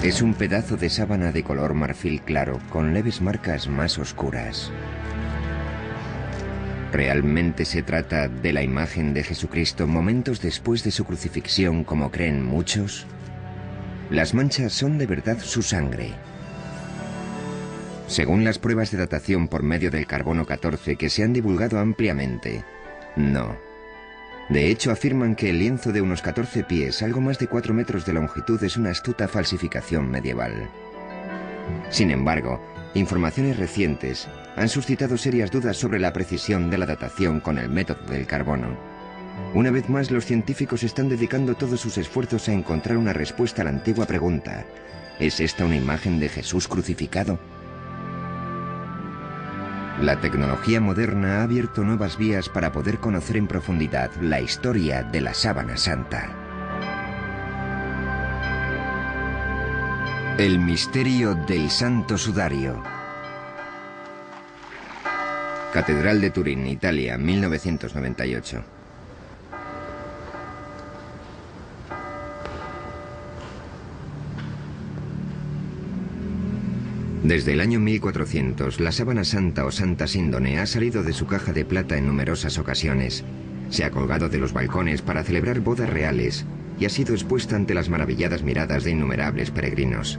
Es un pedazo de sábana de color marfil claro, con leves marcas más oscuras. ¿Realmente se trata de la imagen de Jesucristo momentos después de su crucifixión, como creen muchos? Las manchas son de verdad su sangre. Según las pruebas de datación por medio del carbono 14 que se han divulgado ampliamente, no. De hecho, afirman que el lienzo de unos 14 pies, algo más de 4 metros de longitud, es una astuta falsificación medieval. Sin embargo, informaciones recientes han suscitado serias dudas sobre la precisión de la datación con el método del carbono. Una vez más, los científicos están dedicando todos sus esfuerzos a encontrar una respuesta a la antigua pregunta: ¿es esta una imagen de Jesús crucificado? La tecnología moderna ha abierto nuevas vías para poder conocer en profundidad la historia de la Sábana Santa. El misterio del Santo Sudario. Catedral de Turín, Italia, 1998. Desde el año 1400, la sábana santa o santa síndone ha salido de su caja de plata en numerosas ocasiones. Se ha colgado de los balcones para celebrar bodas reales y ha sido expuesta ante las maravilladas miradas de innumerables peregrinos.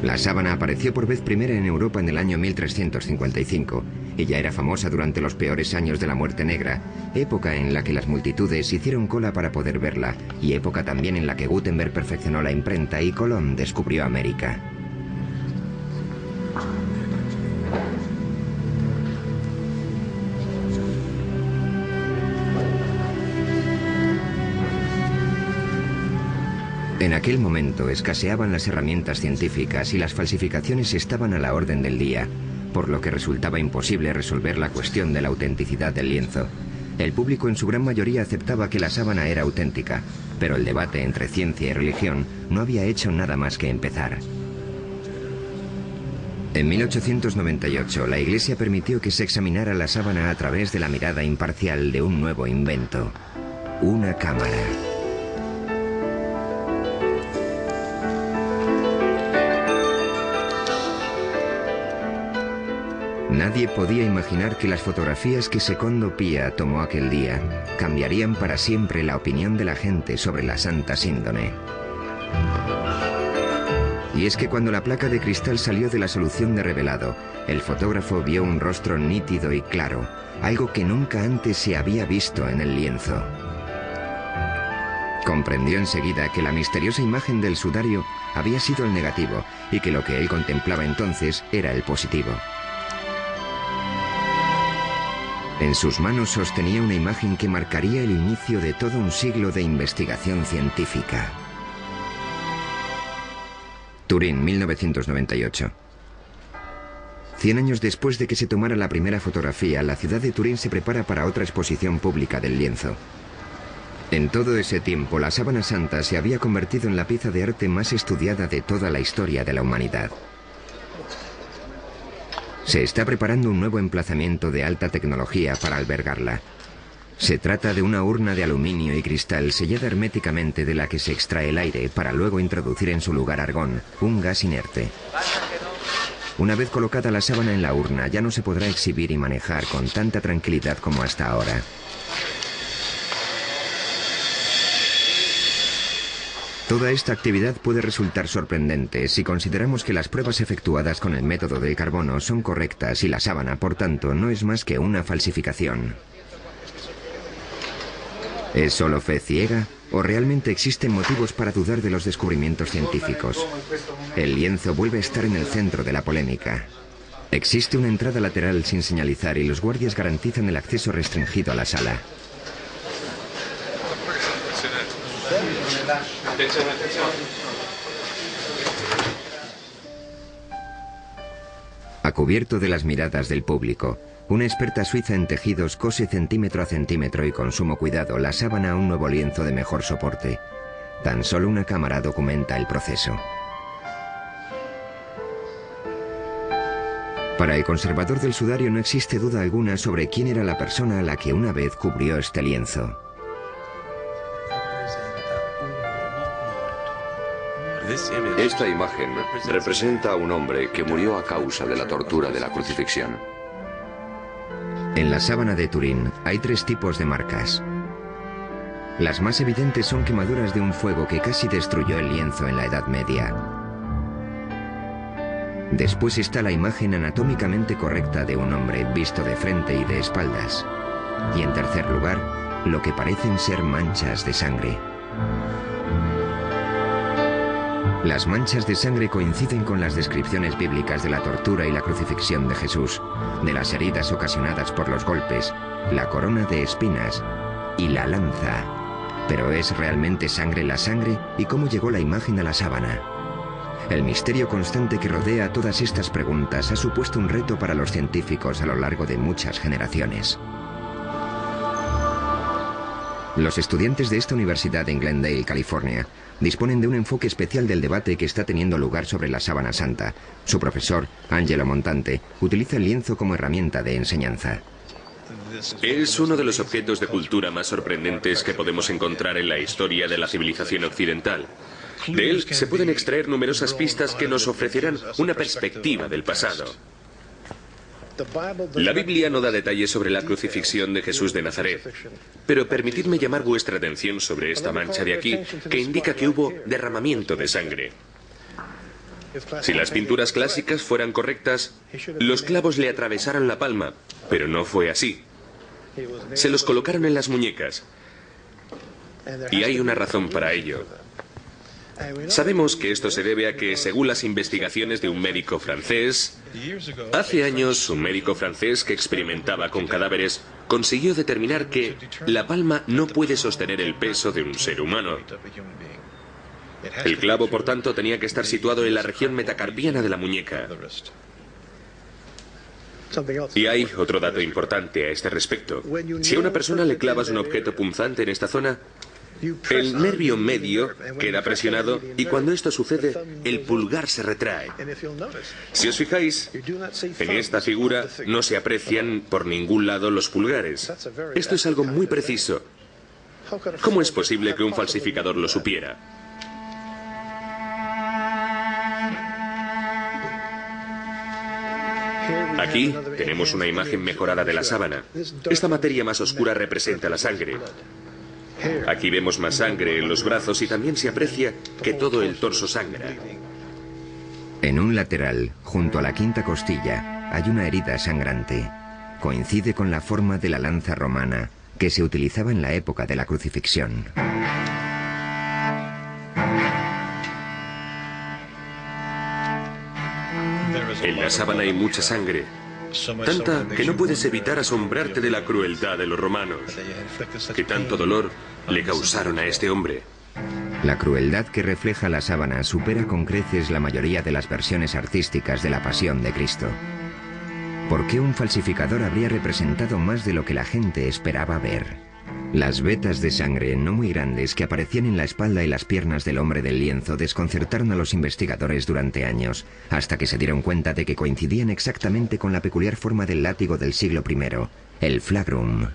La sábana apareció por vez primera en Europa en el año 1355 y ya era famosa durante los peores años de la Muerte Negra, época en la que las multitudes hicieron cola para poder verla y época también en la que Gutenberg perfeccionó la imprenta y Colón descubrió América. En aquel momento escaseaban las herramientas científicas y las falsificaciones estaban a la orden del día, por lo que resultaba imposible resolver la cuestión de la autenticidad del lienzo. El público en su gran mayoría aceptaba que la sábana era auténtica, pero el debate entre ciencia y religión no había hecho nada más que empezar. En 1898, la Iglesia permitió que se examinara la sábana a través de la mirada imparcial de un nuevo invento: una cámara. Nadie podía imaginar que las fotografías que Secondo Pia tomó aquel día cambiarían para siempre la opinión de la gente sobre la Santa Síndone. Y es que cuando la placa de cristal salió de la solución de revelado, el fotógrafo vio un rostro nítido y claro, algo que nunca antes se había visto en el lienzo. Comprendió enseguida que la misteriosa imagen del sudario había sido el negativo y que lo que él contemplaba entonces era el positivo. En sus manos sostenía una imagen que marcaría el inicio de todo un siglo de investigación científica. Turín, 1998. 100 años después de que se tomara la primera fotografía, la ciudad de Turín se prepara para otra exposición pública del lienzo. En todo ese tiempo, la sábana santa se había convertido en la pieza de arte más estudiada de toda la historia de la humanidad. Se está preparando un nuevo emplazamiento de alta tecnología para albergarla. Se trata de una urna de aluminio y cristal sellada herméticamente de la que se extrae el aire para luego introducir en su lugar argón, un gas inerte. Una vez colocada la sábana en la urna, ya no se podrá exhibir y manejar con tanta tranquilidad como hasta ahora. Toda esta actividad puede resultar sorprendente si consideramos que las pruebas efectuadas con el método del carbono son correctas y la sábana, por tanto, no es más que una falsificación. ¿Es solo fe ciega o realmente existen motivos para dudar de los descubrimientos científicos? El lienzo vuelve a estar en el centro de la polémica. Existe una entrada lateral sin señalizar y los guardias garantizan el acceso restringido a la sala. A cubierto de las miradas del público, una experta suiza en tejidos cose centímetro a centímetro y con sumo cuidado la sábana a un nuevo lienzo de mejor soporte. Tan solo una cámara documenta el proceso. Para el conservador del sudario no existe duda alguna sobre quién era la persona a la que una vez cubrió este lienzo. Esta imagen representa a un hombre que murió a causa de la tortura de la crucifixión. En la sábana de Turín hay 3 tipos de marcas. Las más evidentes son quemaduras de un fuego que casi destruyó el lienzo en la Edad Media. Después está la imagen anatómicamente correcta de un hombre visto de frente y de espaldas. Y en tercer lugar, lo que parecen ser manchas de sangre. Las manchas de sangre coinciden con las descripciones bíblicas de la tortura y la crucifixión de Jesús, de las heridas ocasionadas por los golpes, la corona de espinas y la lanza. Pero ¿es realmente sangre la sangre? ¿Y cómo llegó la imagen a la sábana? El misterio constante que rodea todas estas preguntas ha supuesto un reto para los científicos a lo largo de muchas generaciones. Los estudiantes de esta universidad en Glendale, California, disponen de un enfoque especial del debate que está teniendo lugar sobre la sábana santa. Su profesor, Angelo Montante, utiliza el lienzo como herramienta de enseñanza. Es uno de los objetos de cultura más sorprendentes que podemos encontrar en la historia de la civilización occidental. De él se pueden extraer numerosas pistas que nos ofrecerán una perspectiva del pasado. La Biblia no da detalles sobre la crucifixión de Jesús de Nazaret, pero permitidme llamar vuestra atención sobre esta mancha de aquí, que indica que hubo derramamiento de sangre. Si las pinturas clásicas fueran correctas, los clavos le atravesaron la palma, pero no fue así. Se los colocaron en las muñecas. Y hay una razón para ello. Sabemos que esto se debe a que, según las investigaciones de un médico francés, hace años un médico francés que experimentaba con cadáveres consiguió determinar que la palma no puede sostener el peso de un ser humano. El clavo, por tanto, tenía que estar situado en la región metacarpiana de la muñeca. Y hay otro dato importante a este respecto. Si a una persona le clavas un objeto punzante en esta zona, el nervio medio queda presionado y cuando esto sucede, el pulgar se retrae. Si os fijáis, en esta figura no se aprecian por ningún lado los pulgares. Esto es algo muy preciso. ¿Cómo es posible que un falsificador lo supiera? Aquí tenemos una imagen mejorada de la sábana. Esta materia más oscura representa la sangre. Aquí vemos más sangre en los brazos y también se aprecia que todo el torso sangra. En un lateral, junto a la quinta costilla, hay una herida sangrante. Coincide con la forma de la lanza romana que se utilizaba en la época de la crucifixión. En la sábana hay mucha sangre, tanta que no puedes evitar asombrarte de la crueldad de los romanos, que tanto dolor le causaron a este hombre. La crueldad que refleja la sábana supera con creces la mayoría de las versiones artísticas de la Pasión de Cristo. ¿Por qué un falsificador habría representado más de lo que la gente esperaba ver? Las vetas de sangre no muy grandes que aparecían en la espalda y las piernas del hombre del lienzo desconcertaron a los investigadores durante años, hasta que se dieron cuenta de que coincidían exactamente con la peculiar forma del látigo del siglo I, el flagrum.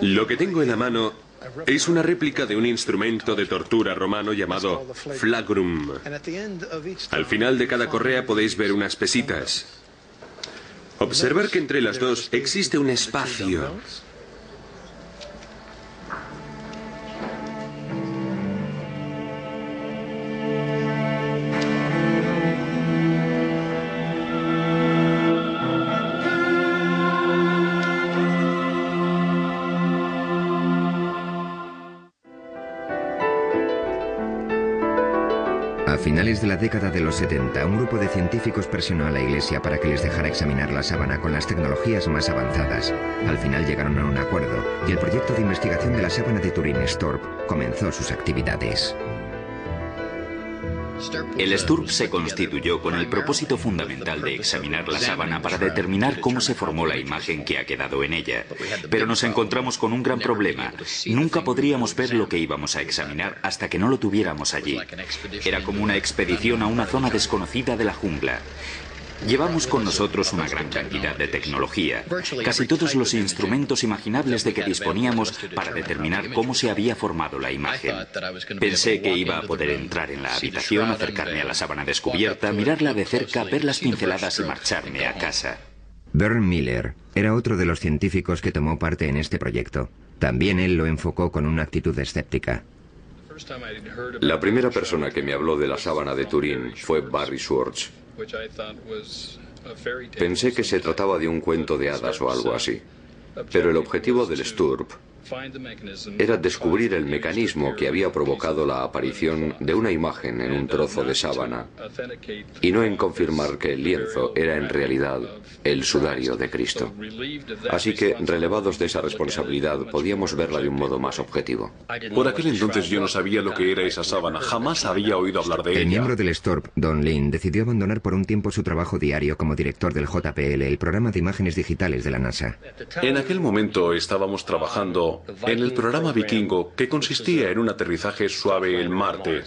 Lo que tengo en la mano es una réplica de un instrumento de tortura romano llamado flagrum. Al final de cada correa podéis ver unas pesitas. Observar que entre las dos existe un espacio. A finales de la década de los 70, un grupo de científicos presionó a la Iglesia para que les dejara examinar la sábana con las tecnologías más avanzadas. Al final llegaron a un acuerdo y el proyecto de investigación de la sábana de Turín, STURP, comenzó sus actividades. El STURP se constituyó con el propósito fundamental de examinar la sábana para determinar cómo se formó la imagen que ha quedado en ella. Pero nos encontramos con un gran problema. Nunca podríamos ver lo que íbamos a examinar hasta que no lo tuviéramos allí. Era como una expedición a una zona desconocida de la jungla. Llevamos con nosotros una gran cantidad de tecnología, casi todos los instrumentos imaginables de que disponíamos para determinar cómo se había formado la imagen. Pensé que iba a poder entrar en la habitación, acercarme a la sábana descubierta, mirarla de cerca, ver las pinceladas y marcharme a casa. Vern Miller era otro de los científicos que tomó parte en este proyecto. También él lo enfocó con una actitud escéptica. La primera persona que me habló de la sábana de Turín fue Barry Schwartz. Pensé que se trataba de un cuento de hadas o algo así. Pero el objetivo del STURP era descubrir el mecanismo que había provocado la aparición de una imagen en un trozo de sábana y no en confirmar que el lienzo era en realidad el sudario de Cristo. Así que, relevados de esa responsabilidad, podíamos verla de un modo más objetivo. Por aquel entonces yo no sabía lo que era esa sábana, jamás había oído hablar de ella. El miembro del STURP, Don Lin, decidió abandonar por un tiempo su trabajo diario como director del JPL, el programa de imágenes digitales de la NASA. En aquel momento estábamos trabajando en el programa Vikingo, que consistía en un aterrizaje suave en Marte.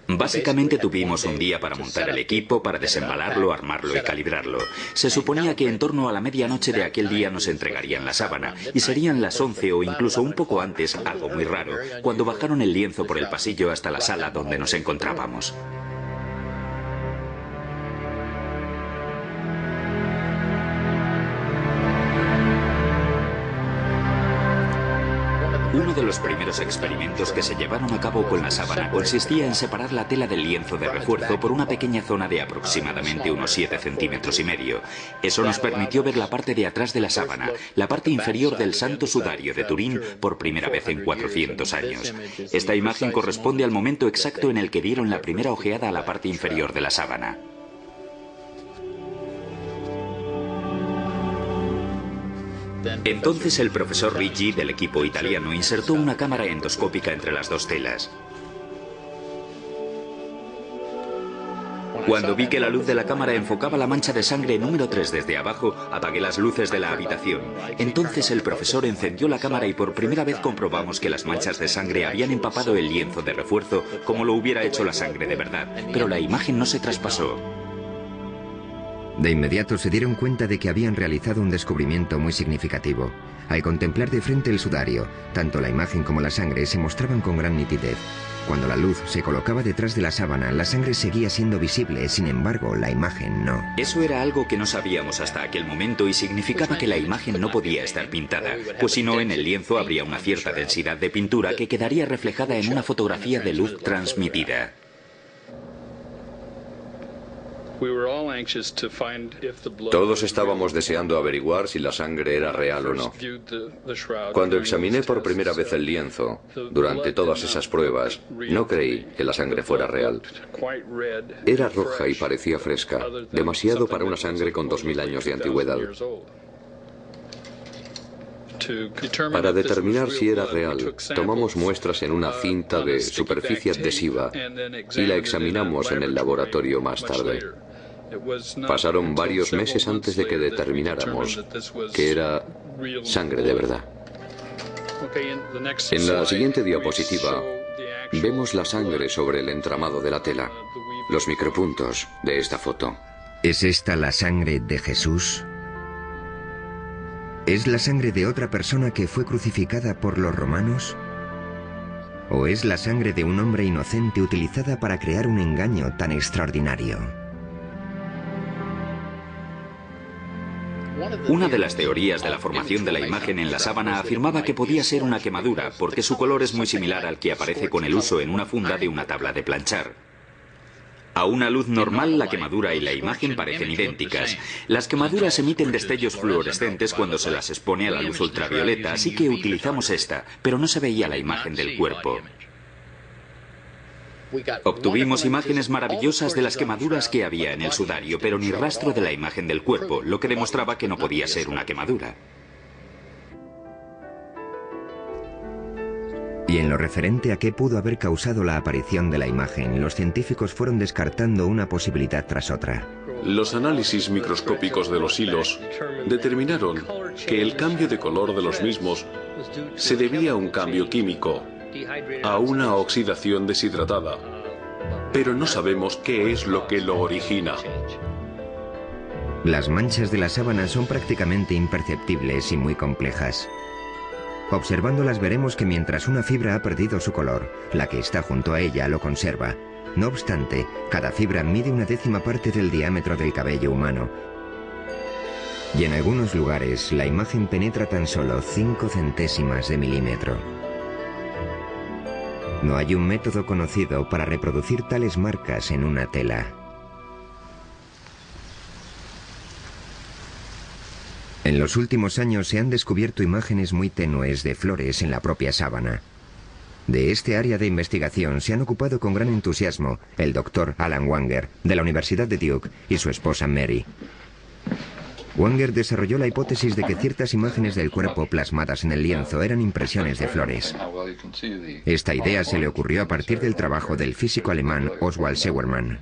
Básicamente tuvimos un día para montar el equipo, para desembalarlo, armarlo y calibrarlo. Se suponía que en torno a la medianoche de aquel día nos entregarían la sábana, y serían las 11 o incluso un poco antes, algo muy raro, cuando bajaron el lienzo por el pasillo hasta la sala donde nos encontrábamos. Uno de los primeros experimentos que se llevaron a cabo con la sábana consistía en separar la tela del lienzo de refuerzo por una pequeña zona de aproximadamente unos 7,5 centímetros. Eso nos permitió ver la parte de atrás de la sábana, la parte inferior del Santo Sudario de Turín, por primera vez en 400 años. Esta imagen corresponde al momento exacto en el que dieron la primera ojeada a la parte inferior de la sábana. Entonces el profesor Ricci del equipo italiano insertó una cámara endoscópica entre las dos telas. Cuando vi que la luz de la cámara enfocaba la mancha de sangre número 3 desde abajo, apagué las luces de la habitación. Entonces el profesor encendió la cámara y por primera vez comprobamos que las manchas de sangre habían empapado el lienzo de refuerzo como lo hubiera hecho la sangre de verdad, pero la imagen no se traspasó. De inmediato se dieron cuenta de que habían realizado un descubrimiento muy significativo. Al contemplar de frente el sudario, tanto la imagen como la sangre se mostraban con gran nitidez. Cuando la luz se colocaba detrás de la sábana, la sangre seguía siendo visible, sin embargo, la imagen no. Eso era algo que no sabíamos hasta aquel momento y significaba que la imagen no podía estar pintada, pues si no, en el lienzo habría una cierta densidad de pintura que quedaría reflejada en una fotografía de luz transmitida. Todos estábamos deseando averiguar si la sangre era real o no. Cuando examiné por primera vez el lienzo, durante todas esas pruebas, no creí que la sangre fuera real. Era roja y parecía fresca, demasiado para una sangre con 2000 años de antigüedad. Para determinar si era real, tomamos muestras en una cinta de superficie adhesiva y la examinamos en el laboratorio más tarde. Pasaron varios meses antes de que determináramos que era sangre de verdad. En la siguiente diapositiva vemos la sangre sobre el entramado de la tela, los micropuntos de esta foto. ¿Es esta la sangre de Jesús? ¿Es la sangre de otra persona que fue crucificada por los romanos? ¿O es la sangre de un hombre inocente utilizada para crear un engaño tan extraordinario? Una de las teorías de la formación de la imagen en la sábana afirmaba que podía ser una quemadura, porque su color es muy similar al que aparece con el uso en una funda de una tabla de planchar. A una luz normal, la quemadura y la imagen parecen idénticas. Las quemaduras emiten destellos fluorescentes cuando se las expone a la luz ultravioleta, así que utilizamos esta, pero no se veía la imagen del cuerpo. Obtuvimos imágenes maravillosas de las quemaduras que había en el sudario, pero ni rastro de la imagen del cuerpo, lo que demostraba que no podía ser una quemadura. Y en lo referente a qué pudo haber causado la aparición de la imagen, los científicos fueron descartando una posibilidad tras otra. Los análisis microscópicos de los hilos determinaron que el cambio de color de los mismos se debía a un cambio químico, a una oxidación deshidratada, pero no sabemos qué es lo que lo origina. Las manchas de la sábana son prácticamente imperceptibles y muy complejas. Observándolas veremos que mientras una fibra ha perdido su color, la que está junto a ella lo conserva. No obstante, cada fibra mide 1/10 parte del diámetro del cabello humano. Y en algunos lugares, la imagen penetra tan solo 5 centésimas de milímetro. No hay un método conocido para reproducir tales marcas en una tela. En los últimos años se han descubierto imágenes muy tenues de flores en la propia sábana. De este área de investigación se han ocupado con gran entusiasmo el doctor Alan Wanger, de la Universidad de Duke, y su esposa Mary. Wanger desarrolló la hipótesis de que ciertas imágenes del cuerpo plasmadas en el lienzo eran impresiones de flores. Esta idea se le ocurrió a partir del trabajo del físico alemán Oswald Scheuermann.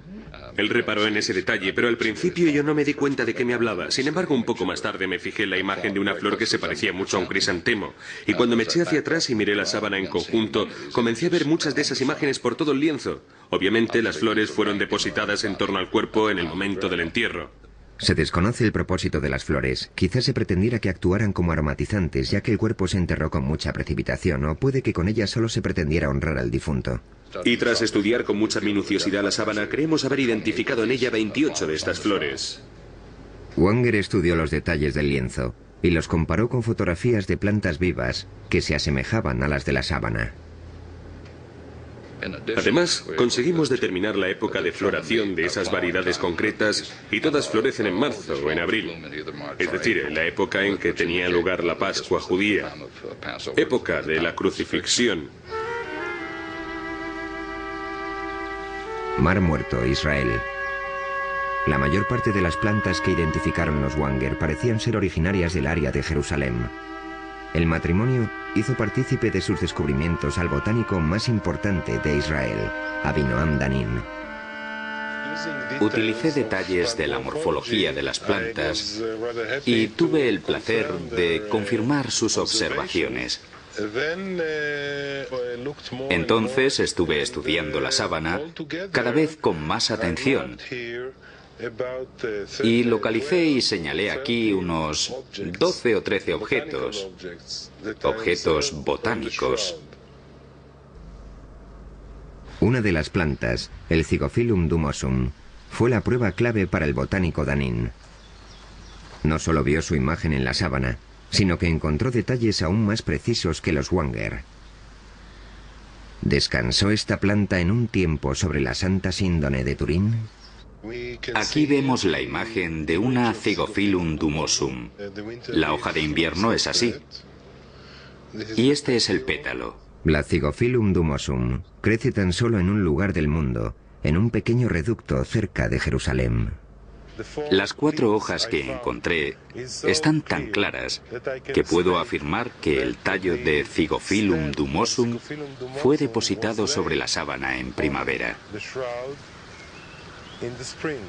Él reparó en ese detalle, pero al principio yo no me di cuenta de qué me hablaba. Sin embargo, un poco más tarde me fijé en la imagen de una flor que se parecía mucho a un crisantemo. Y cuando me eché hacia atrás y miré la sábana en conjunto, comencé a ver muchas de esas imágenes por todo el lienzo. Obviamente, las flores fueron depositadas en torno al cuerpo en el momento del entierro. Se desconoce el propósito de las flores. Quizás se pretendiera que actuaran como aromatizantes, ya que el cuerpo se enterró con mucha precipitación, o puede que con ellas solo se pretendiera honrar al difunto. Y tras estudiar con mucha minuciosidad la sábana, creemos haber identificado en ella 28 de estas flores. Wanger estudió los detalles del lienzo y los comparó con fotografías de plantas vivas que se asemejaban a las de la sábana. Además, conseguimos determinar la época de floración de esas variedades concretas y todas florecen en marzo o en abril. Es decir, en la época en que tenía lugar la Pascua judía, época de la crucifixión. Mar Muerto, Israel. La mayor parte de las plantas que identificaron los Wanger parecían ser originarias del área de Jerusalén. El matrimonio hizo partícipe de sus descubrimientos al botánico más importante de Israel, Avinoam Danin. Utilicé detalles de la morfología de las plantas y tuve el placer de confirmar sus observaciones. Entonces estuve estudiando la sábana cada vez con más atención y localicé y señalé aquí unos 12 o 13 objetos botánicos. Una de las plantas, el Zygophyllum dumosum, fue la prueba clave para el botánico Danin. No solo vio su imagen en la sábana, sino que encontró detalles aún más precisos que los Wanger. ¿Descansó esta planta en un tiempo sobre la Santa Síndone de Turín? Aquí vemos la imagen de una Zygophyllum dumosum. La hoja de invierno es así. Y este es el pétalo. La Zygophyllum dumosum crece tan solo en un lugar del mundo, en un pequeño reducto cerca de Jerusalén. Las 4 hojas que encontré están tan claras que puedo afirmar que el tallo de Zygophyllum dumosum fue depositado sobre la sábana en primavera.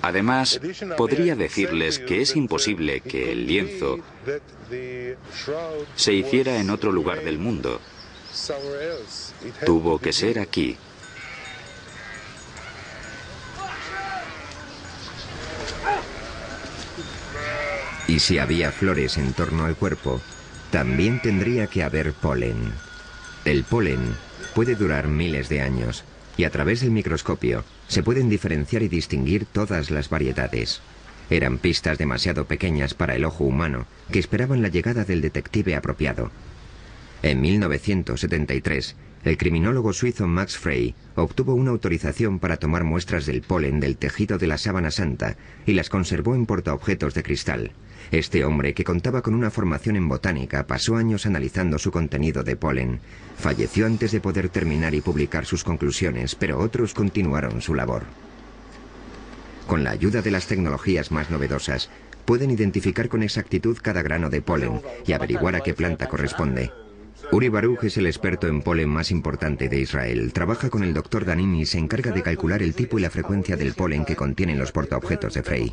Además, podría decirles que es imposible que el lienzo se hiciera en otro lugar del mundo. Tuvo que ser aquí. Y si había flores en torno al cuerpo, también tendría que haber polen. El polen puede durar miles de años, y a través del microscopio se pueden diferenciar y distinguir todas las variedades. Eran pistas demasiado pequeñas para el ojo humano, que esperaban la llegada del detective apropiado. En 1973, el criminólogo suizo Max Frey obtuvo una autorización para tomar muestras del polen del tejido de la sábana santa y las conservó en portaobjetos de cristal. Este hombre, que contaba con una formación en botánica, pasó años analizando su contenido de polen. Falleció antes de poder terminar y publicar sus conclusiones, pero otros continuaron su labor. Con la ayuda de las tecnologías más novedosas, pueden identificar con exactitud cada grano de polen y averiguar a qué planta corresponde. Uri Baruch es el experto en polen más importante de Israel. Trabaja con el Dr. Danin y se encarga de calcular el tipo y la frecuencia del polen que contienen los portaobjetos de Frey.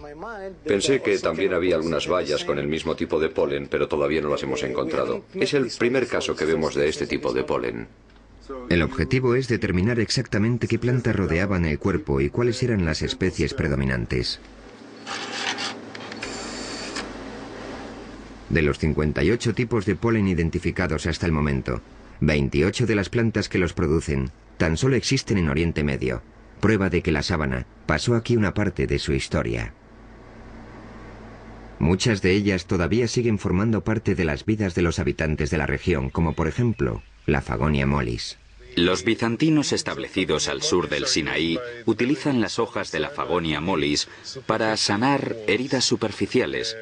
Pensé que también había algunas bayas con el mismo tipo de polen, pero todavía no las hemos encontrado. Es el primer caso que vemos de este tipo de polen. El objetivo es determinar exactamente qué plantas rodeaban el cuerpo y cuáles eran las especies predominantes. De los 58 tipos de polen identificados hasta el momento, 28 de las plantas que los producen tan solo existen en Oriente Medio, prueba de que la sábana pasó aquí una parte de su historia. Muchas de ellas todavía siguen formando parte de las vidas de los habitantes de la región, como por ejemplo la Fagonia mollis. Los bizantinos establecidos al sur del Sinaí utilizan las hojas de la Fagonia mollis para sanar heridas superficiales.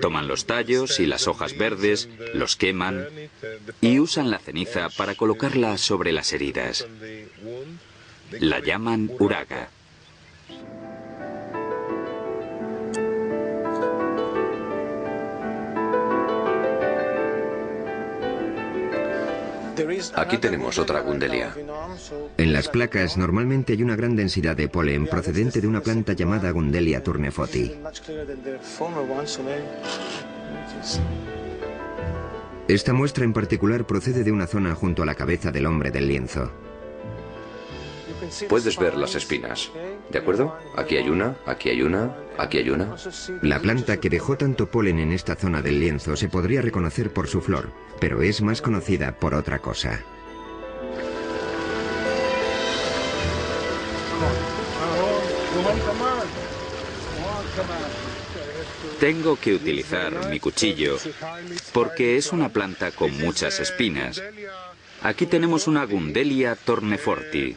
Toman los tallos y las hojas verdes, los queman y usan la ceniza para colocarla sobre las heridas. La llaman uraga. Aquí tenemos otra gundelia. En las placas normalmente hay una gran densidad de polen procedente de una planta llamada Gundelia tournefoti. Esta muestra en particular procede de una zona junto a la cabeza del hombre del lienzo. Puedes ver las espinas, ¿de acuerdo? Aquí hay una, aquí hay una, aquí hay una. La planta que dejó tanto polen en esta zona del lienzo se podría reconocer por su flor, pero es más conocida por otra cosa. Tengo que utilizar mi cuchillo porque es una planta con muchas espinas. Aquí tenemos una Gundelia tournefoti.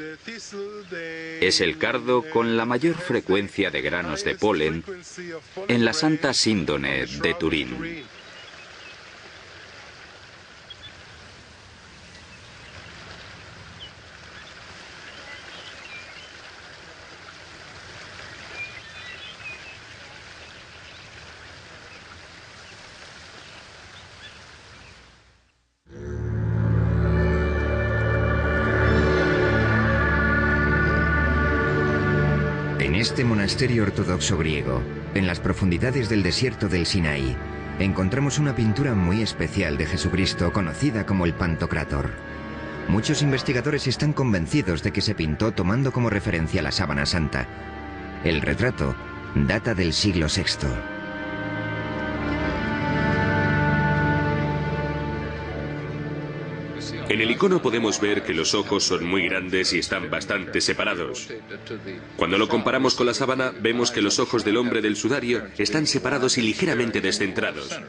Es el cardo con la mayor frecuencia de granos de polen en la Santa Síndone de Turín. En este monasterio ortodoxo griego, en las profundidades del desierto del Sinaí, encontramos una pintura muy especial de Jesucristo conocida como el Pantocrátor. Muchos investigadores están convencidos de que se pintó tomando como referencia la sábana santa. El retrato data del siglo VI. En el icono podemos ver que los ojos son muy grandes y están bastante separados. Cuando lo comparamos con la sábana, vemos que los ojos del hombre del sudario están separados y ligeramente descentrados.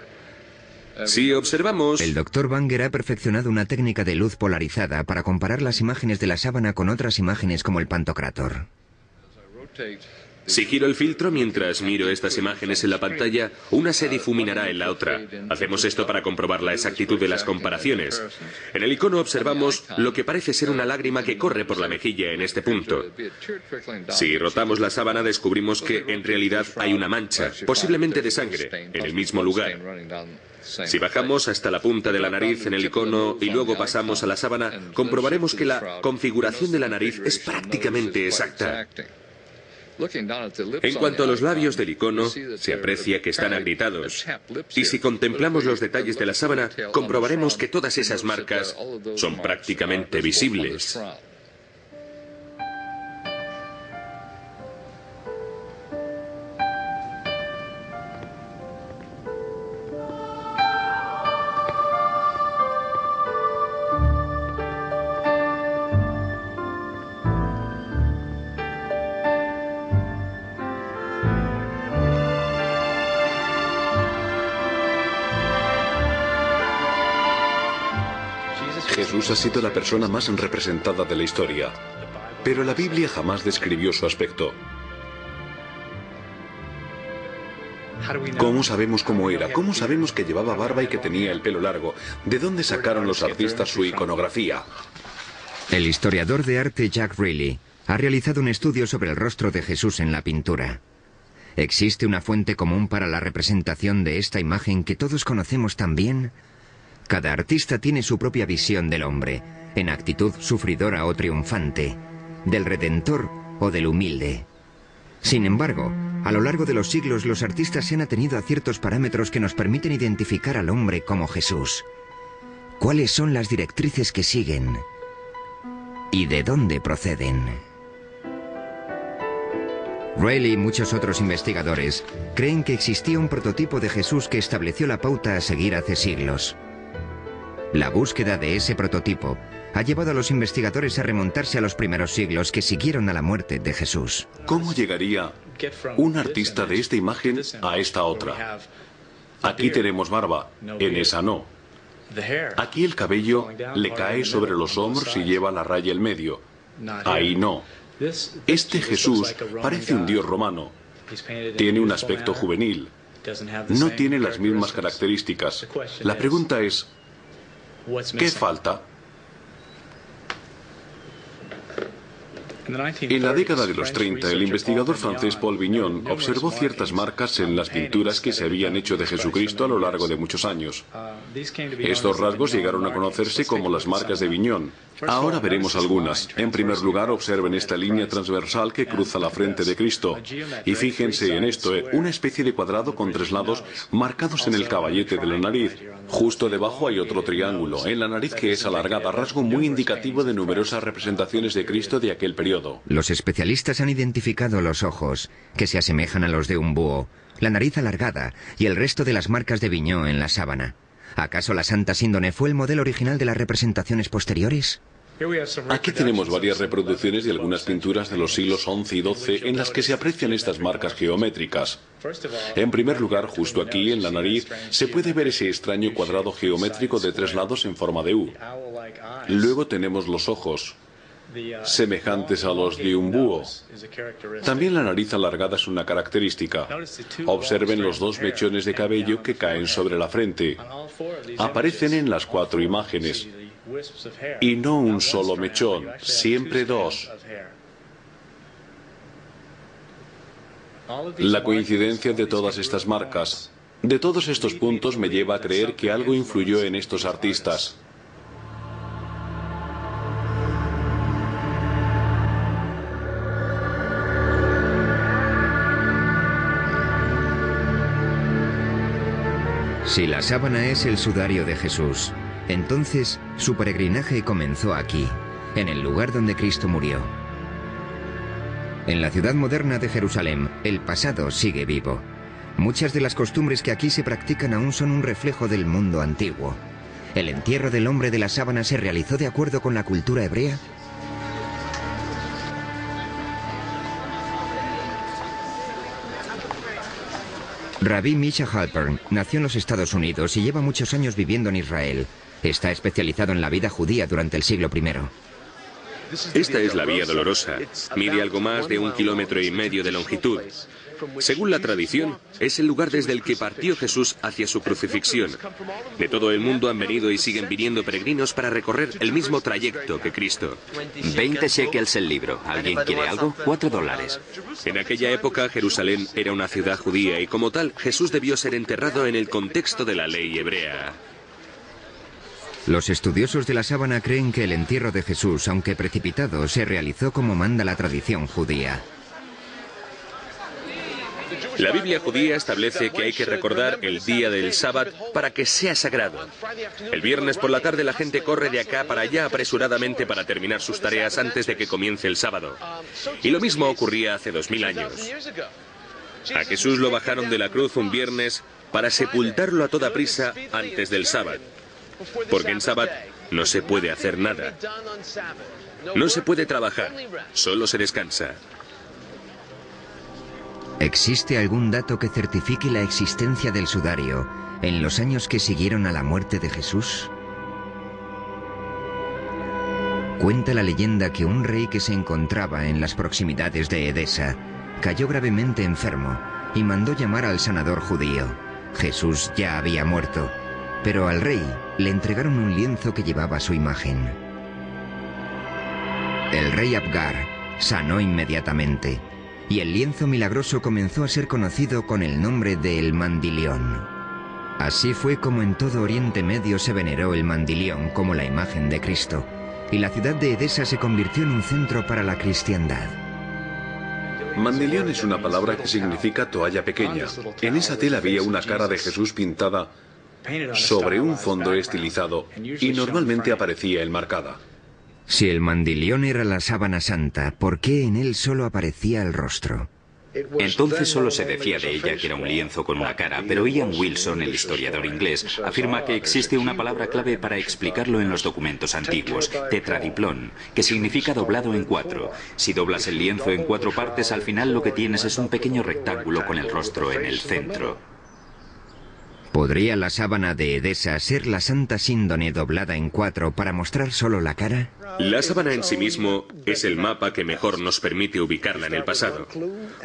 Si observamos... El Dr. Banger ha perfeccionado una técnica de luz polarizada para comparar las imágenes de la sábana con otras imágenes como el Pantocrátor. Si giro el filtro mientras miro estas imágenes en la pantalla, una se difuminará en la otra. Hacemos esto para comprobar la exactitud de las comparaciones. En el icono observamos lo que parece ser una lágrima que corre por la mejilla en este punto. Si rotamos la sábana descubrimos que en realidad hay una mancha, posiblemente de sangre, en el mismo lugar. Si bajamos hasta la punta de la nariz en el icono y luego pasamos a la sábana, comprobaremos que la configuración de la nariz es prácticamente exacta. En cuanto a los labios del icono, se aprecia que están agrietados. Y si contemplamos los detalles de la sábana, comprobaremos que todas esas marcas son prácticamente visibles. Jesús ha sido la persona más representada de la historia, pero la Biblia jamás describió su aspecto. ¿Cómo sabemos cómo era? ¿Cómo sabemos que llevaba barba y que tenía el pelo largo? ¿De dónde sacaron los artistas su iconografía? El historiador de arte Jack Riley ha realizado un estudio sobre el rostro de Jesús en la pintura. ¿Existe una fuente común para la representación de esta imagen que todos conocemos tan bien? Cada artista tiene su propia visión del hombre, en actitud sufridora o triunfante, del redentor o del humilde. Sin embargo, a lo largo de los siglos los artistas se han atenido a ciertos parámetros que nos permiten identificar al hombre como Jesús. ¿Cuáles son las directrices que siguen? ¿Y de dónde proceden? Rayleigh y muchos otros investigadores creen que existía un prototipo de Jesús que estableció la pauta a seguir hace siglos. La búsqueda de ese prototipo ha llevado a los investigadores a remontarse a los primeros siglos que siguieron a la muerte de Jesús. ¿Cómo llegaría un artista de esta imagen a esta otra? Aquí tenemos barba, en esa no. Aquí el cabello le cae sobre los hombros y lleva la raya en medio. Ahí no. Este Jesús parece un dios romano. Tiene un aspecto juvenil. No tiene las mismas características. La pregunta es, ¿qué falta? En la década de los 30, el investigador francés Paul Vignon observó ciertas marcas en las pinturas que se habían hecho de Jesucristo a lo largo de muchos años. Estos rasgos llegaron a conocerse como las marcas de Vignon. Ahora veremos algunas. En primer lugar, observen esta línea transversal que cruza la frente de Cristo. Y fíjense en esto, una especie de cuadrado con 3 lados marcados en el caballete de la nariz. Justo debajo hay otro triángulo, en la nariz que es alargada, rasgo muy indicativo de numerosas representaciones de Cristo de aquel periodo. Los especialistas han identificado los ojos, que se asemejan a los de un búho, la nariz alargada y el resto de las marcas de Vignon en la sábana. ¿Acaso la Santa Síndone fue el modelo original de las representaciones posteriores? Aquí tenemos varias reproducciones de algunas pinturas de los siglos XI y XII en las que se aprecian estas marcas geométricas. En primer lugar, justo aquí, en la nariz, se puede ver ese extraño cuadrado geométrico de 3 lados en forma de U. Luego tenemos los ojos, semejantes a los de un búho. También la nariz alargada es una característica. Observen los 2 mechones de cabello que caen sobre la frente. Aparecen en las 4 imágenes. Y no un solo mechón, siempre 2. La coincidencia de todas estas marcas, de todos estos puntos, me lleva a creer que algo influyó en estos artistas. Si la sábana es el sudario de Jesús, entonces su peregrinaje comenzó aquí, en el lugar donde Cristo murió. En la ciudad moderna de Jerusalén, el pasado sigue vivo. Muchas de las costumbres que aquí se practican aún son un reflejo del mundo antiguo. ¿El entierro del hombre de la sábana se realizó de acuerdo con la cultura hebrea? Rabbi Misha Halpern nació en los Estados Unidos y lleva muchos años viviendo en Israel. Está especializado en la vida judía durante el siglo I. Esta es la Vía Dolorosa. Mide algo más de 1,5 kilómetros de longitud. Según la tradición, es el lugar desde el que partió Jesús hacia su crucifixión. De todo el mundo han venido y siguen viniendo peregrinos para recorrer el mismo trayecto que Cristo. 20 shekels el libro. ¿Alguien quiere algo? $4. En aquella época, Jerusalén era una ciudad judía y como tal, Jesús debió ser enterrado en el contexto de la ley hebrea. Los estudiosos de la sábana creen que el entierro de Jesús, aunque precipitado, se realizó como manda la tradición judía. La Biblia judía establece que hay que recordar el día del sábado para que sea sagrado. El viernes por la tarde la gente corre de acá para allá apresuradamente para terminar sus tareas antes de que comience el sábado. Y lo mismo ocurría hace 2000 años. A Jesús lo bajaron de la cruz un viernes para sepultarlo a toda prisa antes del sábado. Porque en sábado no se puede hacer nada. No se puede trabajar, solo se descansa. ¿Existe algún dato que certifique la existencia del sudario en los años que siguieron a la muerte de Jesús? Cuenta la leyenda que un rey que se encontraba en las proximidades de Edesa cayó gravemente enfermo y mandó llamar al sanador judío. Jesús ya había muerto, pero al rey le entregaron un lienzo que llevaba su imagen. El rey Abgar sanó inmediatamente, y el lienzo milagroso comenzó a ser conocido con el nombre de El Mandilión. Así fue como en todo Oriente Medio se veneró el mandilión como la imagen de Cristo, y la ciudad de Edesa se convirtió en un centro para la cristiandad. Mandilión es una palabra que significa toalla pequeña. En esa tela había una cara de Jesús pintada sobre un fondo estilizado y normalmente aparecía enmarcada. Si el mandilión era la sábana santa, ¿por qué en él solo aparecía el rostro? Entonces solo se decía de ella que era un lienzo con una cara, pero Ian Wilson, el historiador inglés, afirma que existe una palabra clave para explicarlo en los documentos antiguos, tetradiplón, que significa doblado en 4. Si doblas el lienzo en 4 partes, al final lo que tienes es un pequeño rectángulo con el rostro en el centro. ¿Podría la sábana de Edesa ser la Santa Síndone doblada en 4 para mostrar solo la cara? La sábana en sí mismo es el mapa que mejor nos permite ubicarla en el pasado.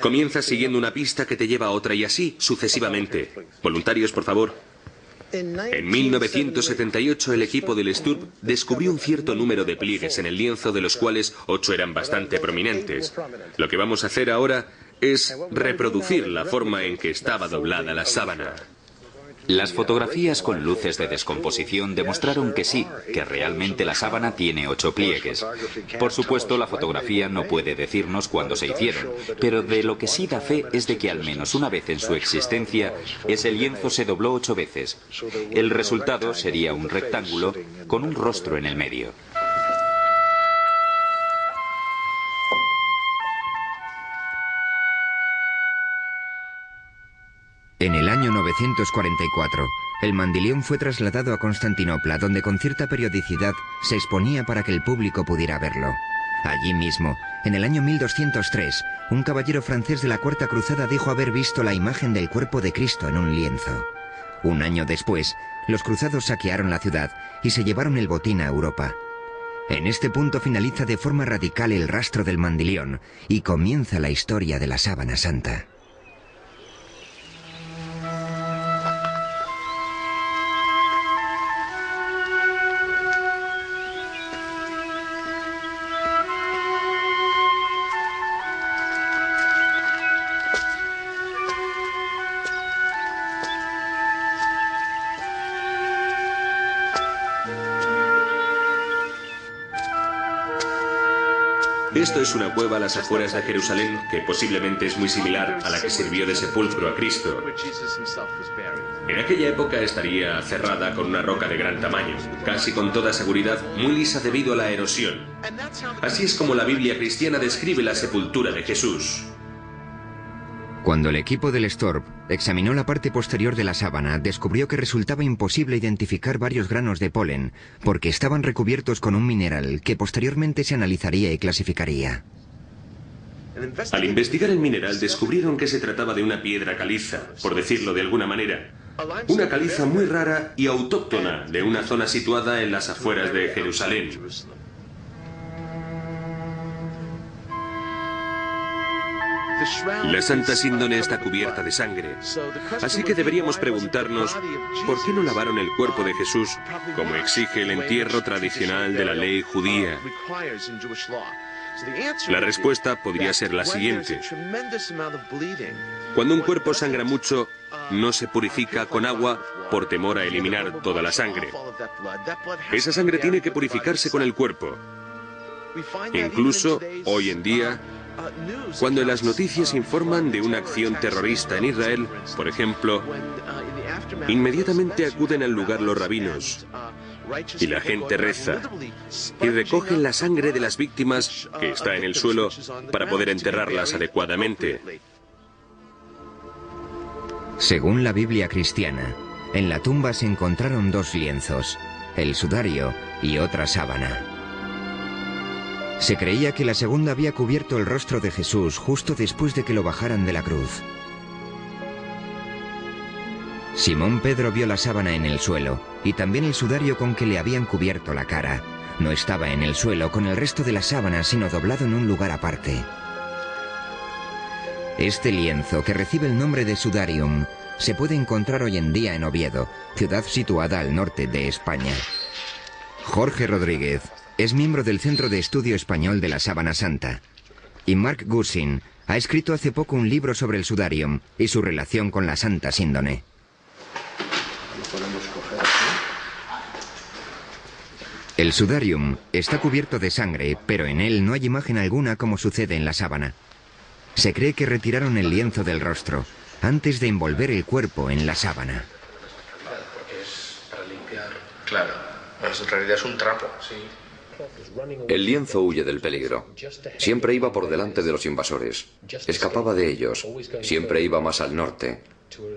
Comienzas siguiendo una pista que te lleva a otra y así sucesivamente. Voluntarios, por favor. En 1978 el equipo del Sturb descubrió un cierto número de pliegues en el lienzo, de los cuales 8 eran bastante prominentes. Lo que vamos a hacer ahora es reproducir la forma en que estaba doblada la sábana. Las fotografías con luces de descomposición demostraron que sí, que realmente la sábana tiene 8 pliegues. Por supuesto, la fotografía no puede decirnos cuándo se hicieron, pero de lo que sí da fe es de que al menos una vez en su existencia, ese lienzo se dobló 8 veces. El resultado sería un rectángulo con un rostro en el medio. En el año 944, el mandilión fue trasladado a Constantinopla, donde con cierta periodicidad se exponía para que el público pudiera verlo. Allí mismo, en el año 1203, un caballero francés de la Cuarta Cruzada dijo haber visto la imagen del cuerpo de Cristo en un lienzo. Un año después, los cruzados saquearon la ciudad y se llevaron el botín a Europa. En este punto finaliza de forma radical el rastro del mandilión y comienza la historia de la sábana santa. Esto es una cueva a las afueras de Jerusalén que posiblemente es muy similar a la que sirvió de sepulcro a Cristo. En aquella época estaría cerrada con una roca de gran tamaño, casi con toda seguridad muy lisa debido a la erosión. Así es como la Biblia cristiana describe la sepultura de Jesús. Cuando el equipo del Sturb examinó la parte posterior de la sábana, descubrió que resultaba imposible identificar varios granos de polen, porque estaban recubiertos con un mineral que posteriormente se analizaría y clasificaría. Al investigar el mineral descubrieron que se trataba de una piedra caliza, por decirlo de alguna manera. Una caliza muy rara y autóctona de una zona situada en las afueras de Jerusalén. La Santa Síndone está cubierta de sangre, así que deberíamos preguntarnos ¿por qué no lavaron el cuerpo de Jesús como exige el entierro tradicional de la ley judía? La respuesta podría ser la siguiente. Cuando un cuerpo sangra mucho, no se purifica con agua por temor a eliminar toda la sangre. Esa sangre tiene que purificarse con el cuerpo. Incluso hoy en día, cuando en las noticias informan de una acción terrorista en Israel, por ejemplo, inmediatamente acuden al lugar los rabinos y la gente reza y recogen la sangre de las víctimas que está en el suelo para poder enterrarlas adecuadamente. Según la Biblia cristiana, en la tumba se encontraron 2 lienzos, el sudario y otra sábana. Se creía que la segunda había cubierto el rostro de Jesús justo después de que lo bajaran de la cruz. Simón Pedro vio la sábana en el suelo y también el sudario con que le habían cubierto la cara. No estaba en el suelo con el resto de la sábana, sino doblado en un lugar aparte. Este lienzo, que recibe el nombre de sudarium, se puede encontrar hoy en día en Oviedo, ciudad situada al norte de España. Jorge Rodríguez es miembro del Centro de Estudio Español de la Sábana Santa. Y Mark Gussin ha escrito hace poco un libro sobre el sudarium y su relación con la Santa Síndone. El sudarium está cubierto de sangre, pero en él no hay imagen alguna como sucede en la sábana. Se cree que retiraron el lienzo del rostro antes de envolver el cuerpo en la sábana. Claro, porque es para limpiar. Claro, pues en realidad es un trapo, sí. El lienzo huye del peligro. Siempre iba por delante de los invasores. Escapaba de ellos. Siempre iba más al norte,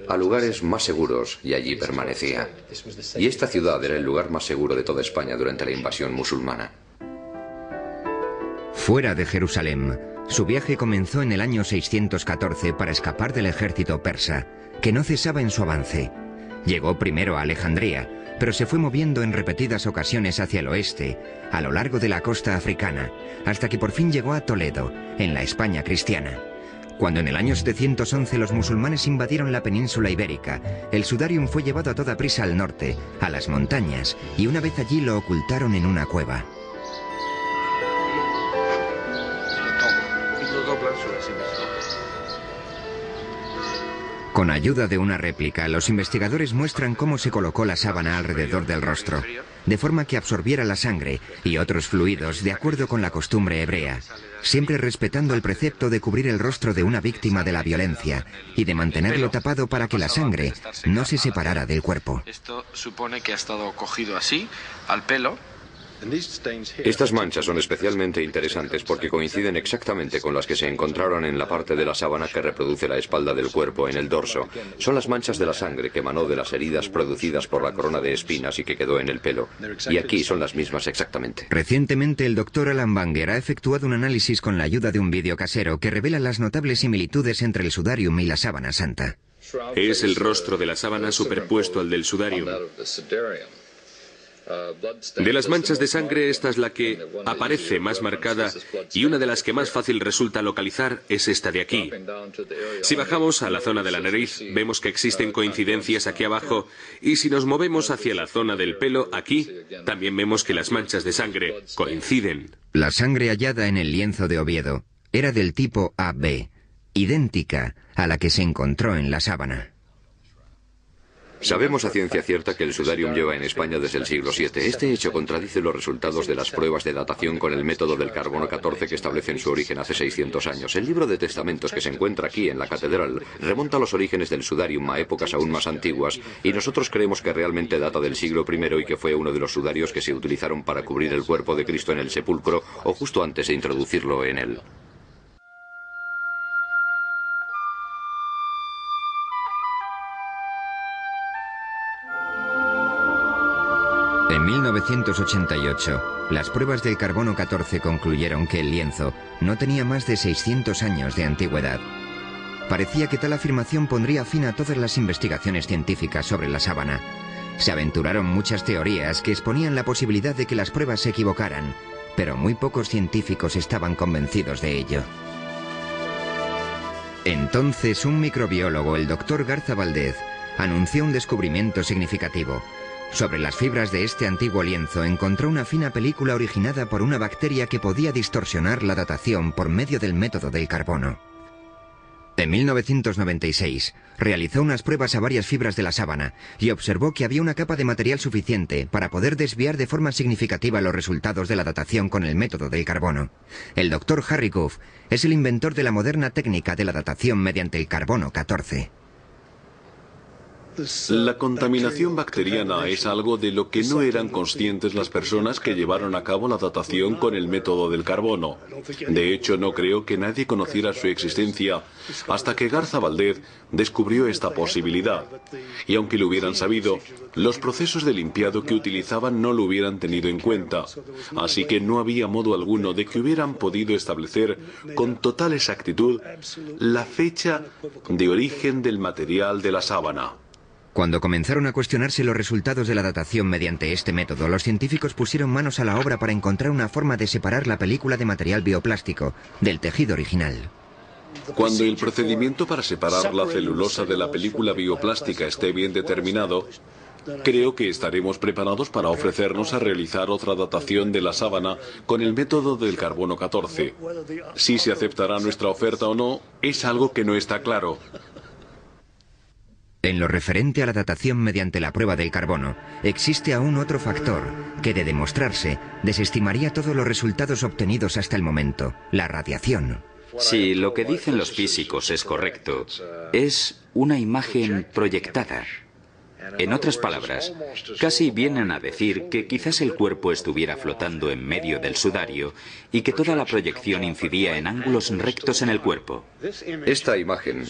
a lugares más seguros, y allí permanecía. Y esta ciudad era el lugar más seguro de toda España durante la invasión musulmana. Fuera de Jerusalén, su viaje comenzó en el año 614 para escapar del ejército persa, que no cesaba en su avance. Llegó primero a Alejandría, pero se fue moviendo en repetidas ocasiones hacia el oeste, a lo largo de la costa africana, hasta que por fin llegó a Toledo, en la España cristiana. Cuando en el año 711 los musulmanes invadieron la península ibérica, el sudarium fue llevado a toda prisa al norte, a las montañas, y una vez allí lo ocultaron en una cueva. Con ayuda de una réplica, los investigadores muestran cómo se colocó la sábana alrededor del rostro, de forma que absorbiera la sangre y otros fluidos de acuerdo con la costumbre hebrea, siempre respetando el precepto de cubrir el rostro de una víctima de la violencia y de mantenerlo tapado para que la sangre no se separara del cuerpo. Esto supone que ha estado cogido así, al pelo. Estas manchas son especialmente interesantes porque coinciden exactamente con las que se encontraron en la parte de la sábana que reproduce la espalda del cuerpo, en el dorso. Son las manchas de la sangre que emanó de las heridas producidas por la corona de espinas y que quedó en el pelo. Y aquí son las mismas exactamente. Recientemente el doctor Alan Banger ha efectuado un análisis con la ayuda de un vídeo casero que revela las notables similitudes entre el sudarium y la sábana santa. Es el rostro de la sábana superpuesto al del sudarium. De las manchas de sangre, esta es la que aparece más marcada, y una de las que más fácil resulta localizar es esta de aquí. Si bajamos a la zona de la nariz, vemos que existen coincidencias aquí abajo, y si nos movemos hacia la zona del pelo, aquí, también vemos que las manchas de sangre coinciden. La sangre hallada en el lienzo de Oviedo era del tipo AB, idéntica a la que se encontró en la sábana. Sabemos a ciencia cierta que el sudarium lleva en España desde el siglo VII. Este hecho contradice los resultados de las pruebas de datación con el método del carbono 14 que establecen su origen hace 600 años. El libro de testamentos que se encuentra aquí en la catedral remonta los orígenes del sudarium a épocas aún más antiguas, y nosotros creemos que realmente data del siglo I y que fue uno de los sudarios que se utilizaron para cubrir el cuerpo de Cristo en el sepulcro o justo antes de introducirlo en él. En 1988, las pruebas del carbono 14 concluyeron que el lienzo no tenía más de 600 años de antigüedad. Parecía que tal afirmación pondría fin a todas las investigaciones científicas sobre la sábana. Se aventuraron muchas teorías que exponían la posibilidad de que las pruebas se equivocaran, pero muy pocos científicos estaban convencidos de ello. Entonces, un microbiólogo, el doctor Garza Valdez, anunció un descubrimiento significativo. Sobre las fibras de este antiguo lienzo encontró una fina película originada por una bacteria que podía distorsionar la datación por medio del método del carbono. En 1996, realizó unas pruebas a varias fibras de la sábana y observó que había una capa de material suficiente para poder desviar de forma significativa los resultados de la datación con el método del carbono. El doctor Harry Goff es el inventor de la moderna técnica de la datación mediante el carbono 14. La contaminación bacteriana es algo de lo que no eran conscientes las personas que llevaron a cabo la datación con el método del carbono. De hecho, no creo que nadie conociera su existencia hasta que Garza Valdez descubrió esta posibilidad. Y aunque lo hubieran sabido, los procesos de limpiado que utilizaban no lo hubieran tenido en cuenta. Así que no había modo alguno de que hubieran podido establecer con total exactitud la fecha de origen del material de la sábana. Cuando comenzaron a cuestionarse los resultados de la datación mediante este método, los científicos pusieron manos a la obra para encontrar una forma de separar la película de material bioplástico del tejido original. Cuando el procedimiento para separar la celulosa de la película bioplástica esté bien determinado, creo que estaremos preparados para ofrecernos a realizar otra datación de la sábana con el método del carbono 14. Si se aceptará nuestra oferta o no, es algo que no está claro. En lo referente a la datación mediante la prueba del carbono, existe aún otro factor que, de demostrarse, desestimaría todos los resultados obtenidos hasta el momento: la radiación. Si lo que dicen los físicos es correcto, es una imagen proyectada. En otras palabras, casi vienen a decir que quizás el cuerpo estuviera flotando en medio del sudario y que toda la proyección incidía en ángulos rectos en el cuerpo. Esta imagen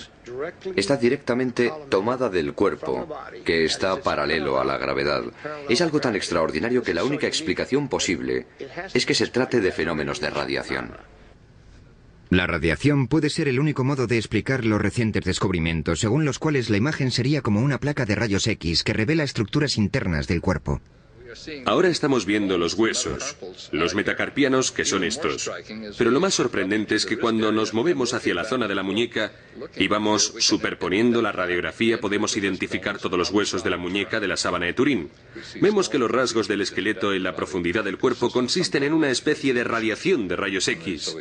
está directamente tomada del cuerpo, que está paralelo a la gravedad. Es algo tan extraordinario que la única explicación posible es que se trate de fenómenos de radiación. La radiación puede ser el único modo de explicar los recientes descubrimientos, según los cuales la imagen sería como una placa de rayos X que revela estructuras internas del cuerpo. Ahora estamos viendo los huesos, los metacarpianos, que son estos. Pero lo más sorprendente es que cuando nos movemos hacia la zona de la muñeca y vamos superponiendo la radiografía, podemos identificar todos los huesos de la muñeca de la sábana de Turín. Vemos que los rasgos del esqueleto en la profundidad del cuerpo consisten en una especie de radiación de rayos X.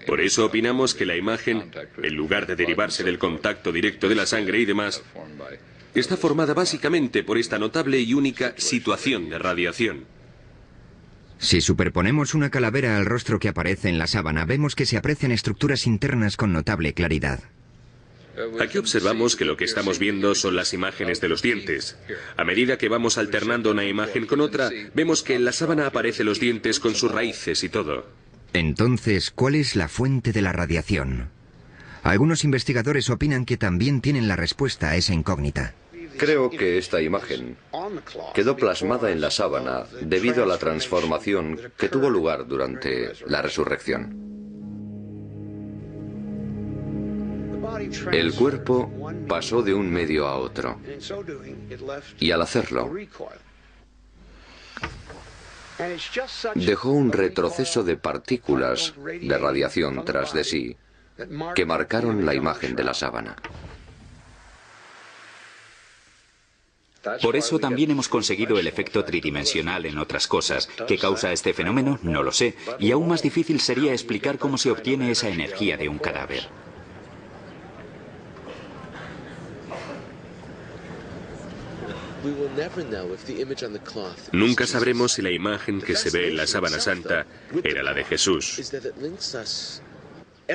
Por eso opinamos que la imagen, en lugar de derivarse del contacto directo de la sangre y demás, está formada básicamente por esta notable y única situación de radiación. Si superponemos una calavera al rostro que aparece en la sábana, vemos que se aprecian estructuras internas con notable claridad. Aquí observamos que lo que estamos viendo son las imágenes de los dientes. A medida que vamos alternando una imagen con otra, vemos que en la sábana aparecen los dientes con sus raíces y todo. Entonces, ¿cuál es la fuente de la radiación? Algunos investigadores opinan que también tienen la respuesta a esa incógnita. Creo que esta imagen quedó plasmada en la sábana debido a la transformación que tuvo lugar durante la resurrección. El cuerpo pasó de un medio a otro, y al hacerlo, dejó un retroceso de partículas de radiación tras de sí que marcaron la imagen de la sábana. Por eso también hemos conseguido el efecto tridimensional en otras cosas. ¿Qué causa este fenómeno? No lo sé. Y aún más difícil sería explicar cómo se obtiene esa energía de un cadáver. Nunca sabremos si la imagen que se ve en la sábana santa era la de Jesús.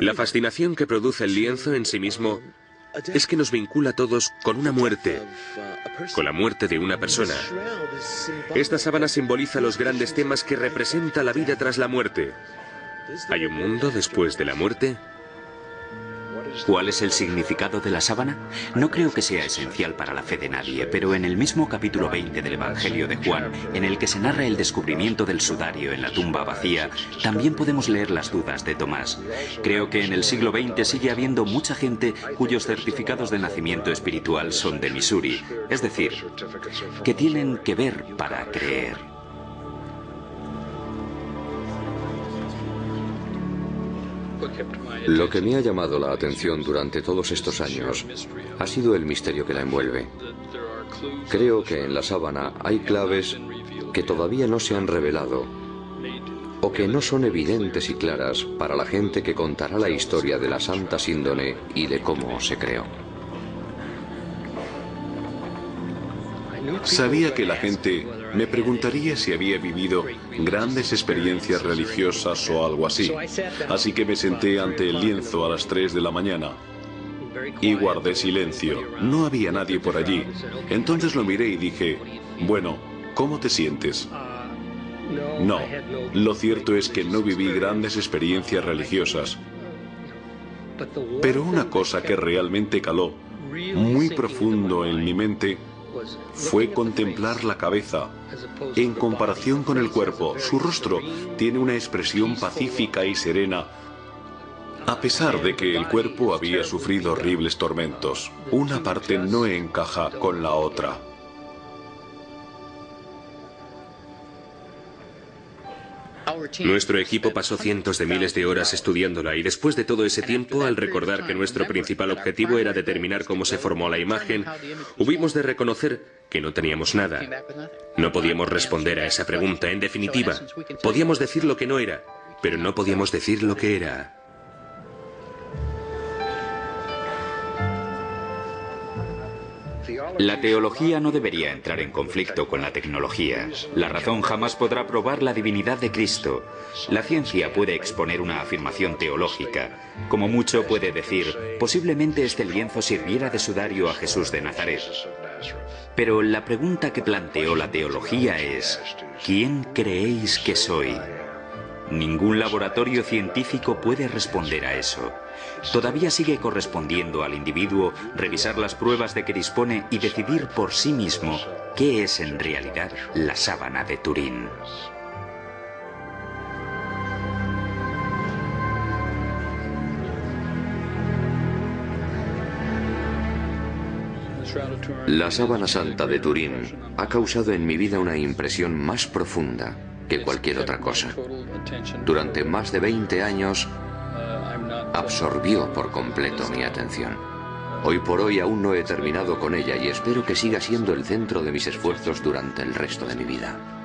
La fascinación que produce el lienzo en sí mismo es que nos vincula a todos con una muerte, con la muerte de una persona. Esta sábana simboliza los grandes temas que representa la vida tras la muerte. ¿Hay un mundo después de la muerte? ¿Cuál es el significado de la sábana? No creo que sea esencial para la fe de nadie, pero en el mismo capítulo 20 del Evangelio de Juan, en el que se narra el descubrimiento del sudario en la tumba vacía, también podemos leer las dudas de Tomás. Creo que en el siglo XX sigue habiendo mucha gente cuyos certificados de nacimiento espiritual son de Missouri, es decir, que tienen que ver para creer. Lo que me ha llamado la atención durante todos estos años ha sido el misterio que la envuelve. Creo que en la sábana hay claves que todavía no se han revelado o que no son evidentes y claras para la gente que contará la historia de la Santa Síndone y de cómo se creó. Sabía que la gente me preguntaría si había vivido grandes experiencias religiosas o algo así. Así que me senté ante el lienzo a las 3 de la mañana y guardé silencio. No había nadie por allí. Entonces lo miré y dije, bueno, ¿cómo te sientes? No, lo cierto es que no viví grandes experiencias religiosas. Pero una cosa que realmente caló muy profundo en mi mente fue contemplar la cabeza. En comparación con el cuerpo, su rostro tiene una expresión pacífica y serena, a pesar de que el cuerpo había sufrido horribles tormentos. Una parte no encaja con la otra. Nuestro equipo pasó cientos de miles de horas estudiándola y después de todo ese tiempo, al recordar que nuestro principal objetivo era determinar cómo se formó la imagen, hubimos de reconocer que no teníamos nada. No podíamos responder a esa pregunta. En definitiva, podíamos decir lo que no era, pero no podíamos decir lo que era. La teología no debería entrar en conflicto con la tecnología. La razón jamás podrá probar la divinidad de Cristo. La ciencia puede exponer una afirmación teológica. Como mucho puede decir, posiblemente este lienzo sirviera de sudario a Jesús de Nazaret. Pero la pregunta que planteó la teología es, ¿quién creéis que soy? Ningún laboratorio científico puede responder a eso. Todavía sigue correspondiendo al individuo revisar las pruebas de que dispone y decidir por sí mismo qué es en realidad la sábana de Turín. La sábana santa de Turín ha causado en mi vida una impresión más profunda que cualquier otra cosa. Durante más de 20 años absorbió por completo mi atención. Hoy por hoy aún no he terminado con ella y espero que siga siendo el centro de mis esfuerzos durante el resto de mi vida.